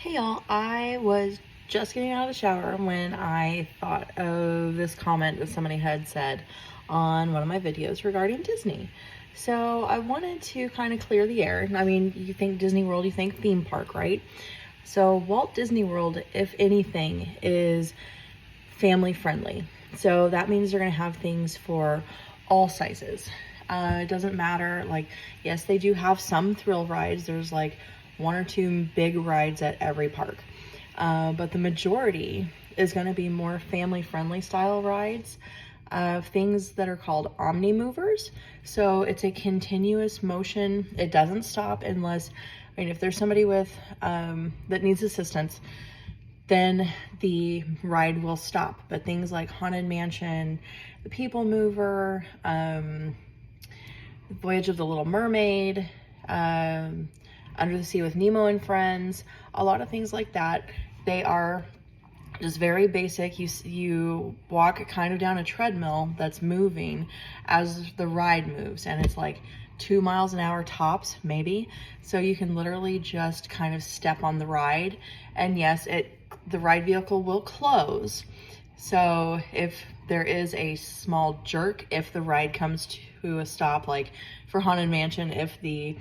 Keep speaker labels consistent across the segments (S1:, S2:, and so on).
S1: Hey y'all, I was just getting out of the shower when I thought of this comment that somebody had said on one of my videos regarding Disney. So I wanted to kind of clear the air. I mean, you think Disney World, you think theme park, right? So Walt Disney World, if anything, is family friendly. So that means they're gonna have things for all sizes. It doesn't matter, like, yes, they do have some thrill rides. There's like one or two big rides at every park. But the majority is going to be more family-friendly style rides, things that are called omni movers. So it's a continuous motion. It doesn't stop unless, I mean, if there's somebody with that needs assistance, then the ride will stop. But things like Haunted Mansion, the People Mover, Voyage of the Little Mermaid, Under the Sea with Nemo and Friends, a lot of things like that, they are just very basic. You walk kind of down a treadmill that's moving as the ride moves, and it's like 2 miles an hour tops, maybe. So you can literally just kind of step on the ride, and yes, the ride vehicle will close. So if there is a small jerk, if the ride comes to a stop, like for Haunted Mansion, if the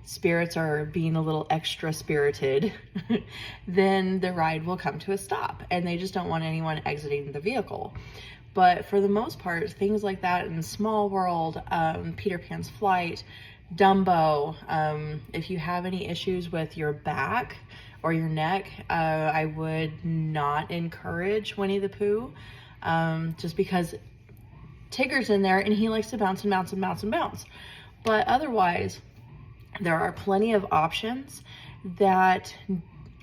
S1: spirits are being a little extra spirited, then the ride will come to a stop, and they just don't want anyone exiting the vehicle. But for the most part, things like that in Small World, Peter Pan's Flight, Dumbo, if you have any issues with your back or your neck, I would not encourage Winnie the Pooh, just because Tigger's in there and he likes to bounce and bounce and bounce and bounce. But otherwise, there are plenty of options that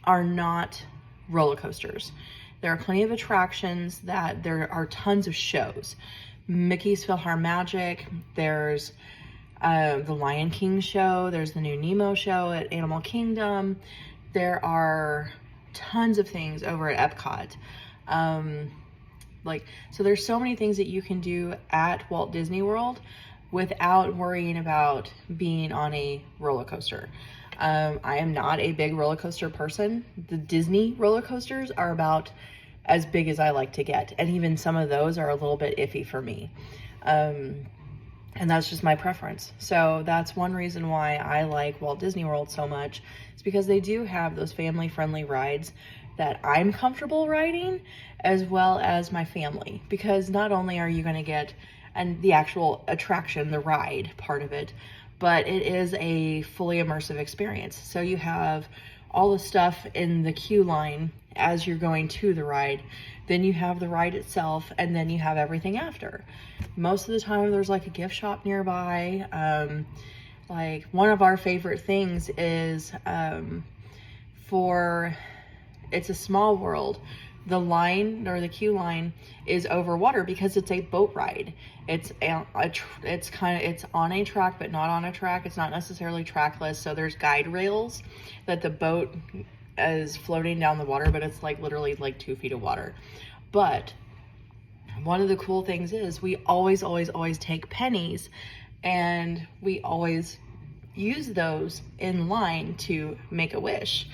S1: are not roller coasters. There are plenty of attractions that there are tons of shows. Mickey's PhilharMagic, there's the Lion King show, there's the new Nemo show at Animal Kingdom. There are tons of things over at Epcot. So there's so many things that you can do at Walt Disney World without worrying about being on a roller coaster. I am not a big roller coaster person. The Disney roller coasters are about as big as I like to get, and even some of those are a little bit iffy for me. And that's just my preference. So that's one reason why I like Walt Disney World so much. It's because they do have those family-friendly rides that I'm comfortable riding, as well as my family. Because not only are you going to get the actual attraction, the ride part of it, but it is a fully immersive experience. So you have all the stuff in the queue line as you're going to the ride, then you have the ride itself, and then you have everything after. Most of the time there's like a gift shop nearby. Like one of our favorite things is it's a Small World. The line, or the queue line, is over water because it's a boat ride. It's on a track, but not on a track. It's not necessarily trackless. So there's guide rails that the boat is floating down the water, but it's like literally like 2 feet of water. But one of the cool things is we always take pennies, and we always use those in line to make a wish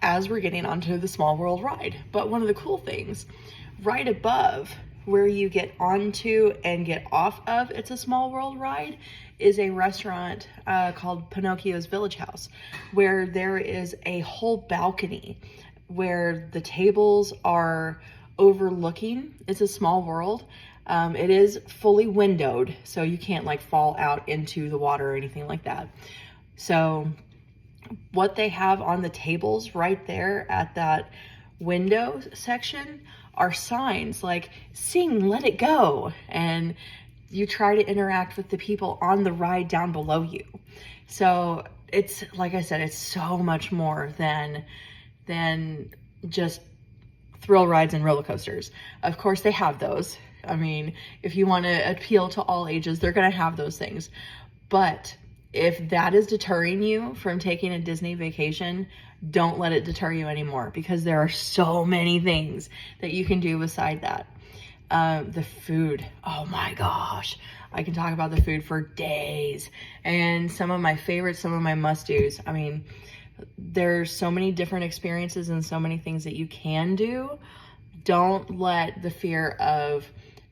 S1: as we're getting onto the Small World ride. But one of the cool things, right above where you get onto and get off of It's a Small World ride, is a restaurant called Pinocchio's Village House, where there is a whole balcony where the tables are overlooking It's a Small World. It is fully windowed, so you can't like fall out into the water or anything like that. So what they have on the tables right there at that window section are signs like "Sing, let it go," and you try to interact with the people on the ride down below you. So it's, like I said, it's so much more than just thrill rides and roller coasters. Of course they have those. I mean, if you want to appeal to all ages, they're going to have those things. But if that is deterring you from taking a Disney vacation, don't let it deter you anymore, because there are so many things that you can do beside that. The food, oh my gosh, I can talk about the food for days. And some of my favorites, some of my must-dos. I mean, There's so many different experiences and so many things that you can do. Don't let the fear of,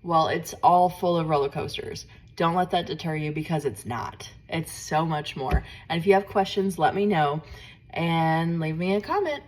S1: well, it's all full of roller coasters. Don't let that deter you, because it's not. It's so much more. And if you have questions, let me know and leave me a comment.